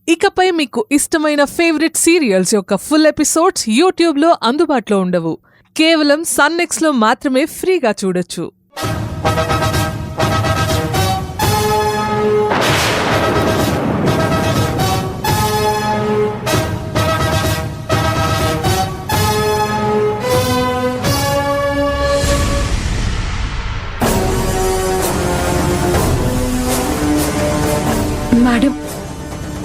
ఇకపై మీకు ఇష్టమైన ఫేవరెట్ సీరియల్స్ యొక్క ఫుల్ ఎపిసోడ్స్ యూట్యూబ్లో అందుబాటులో ఉండవు. కేవలం సన్నెక్స్లో మాత్రమే ఫ్రీగా చూడొచ్చు. మేడం,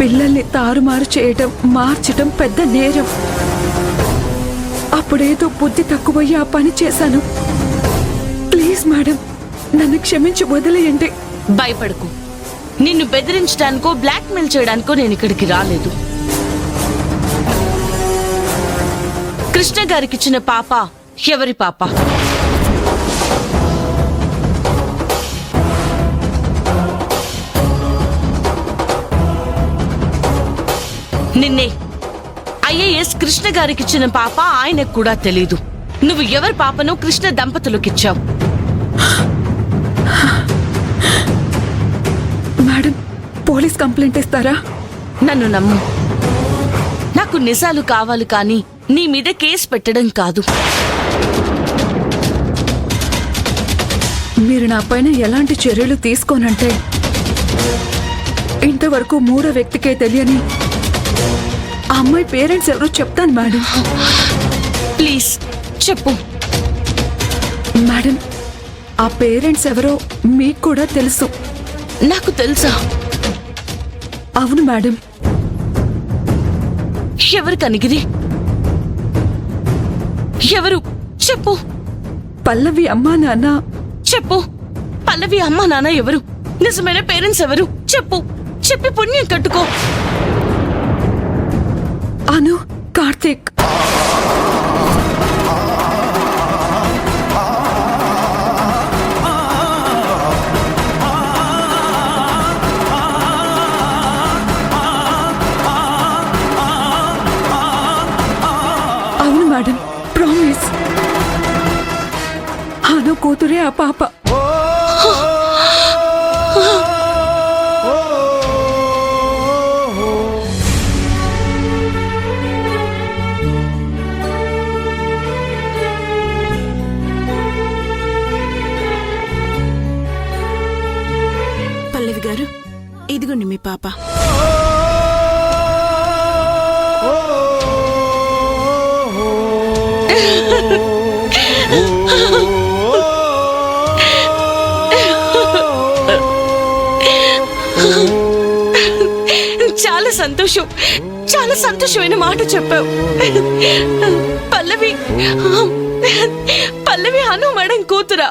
పిల్లల్ని తారుమారు చేయటం, మార్చటం పెద్ద నేరం. అప్పుడేదో బుద్ధి తక్కువయ్యి ఆ పని చేశాను. ప్లీజ్ మేడం, నన్ను క్షమించి వదిలేయండి. భయపడకు. నిన్ను బెదిరించడానికో బ్లాక్మెయిల్ చేయడానికో నేను ఇక్కడికి రాలేదు. కృష్ణ గారికిచ్చిన పాప ఎవరి పాప? నిన్నే. ఐఏఎస్ కృష్ణ గారికిచ్చిన పాప ఆయనకు కూడా తెలీదు. నువ్వు ఎవరి పాపను కృష్ణ దంపతులకిచ్చావు? మేడం, పోలీస్ కంప్లైంట్ ఇస్తారా? నన్ను నమ్ము. నాకు నిజాలు కావాలి కానీ నీ మీద కేసు పెట్టడం కాదు. మీరు నా పైన ఎలాంటి చర్యలు తీసుకోనంటే ఇంతవరకు మూడో వ్యక్తికే తెలియని ఆ అమ్మాయి పేరెంట్స్ ఎవరో చెప్తాను మేడం. ప్లీజ్ చెప్పు. మేడం, ఆ పేరెంట్స్ ఎవరో మీకు కూడా తెలుసు. నాకు తెలుసా? అవును మేడం. ఎవరు కనిగిరి? ఎవరు? చెప్పు. పల్లవి అమ్మా నాన్న. చెప్పు. పల్లవి అమ్మా నాన్న ఎవరు? నిజమైన పేరెంట్స్ ఎవరు? చెప్పు. చెప్పి పుణ్యం కట్టుకో. అను, కార్తీక్. అవును మేడం, ప్రామిస్. అను కూతురే ఆ పాప. పల్లవి గారు, ఇదిగోండి మీ పాప. చాలా సంతోషం. చాలా సంతోషమైన మాట చెప్పావు. పల్లవి పల్లవి అను మేడం కూతురా?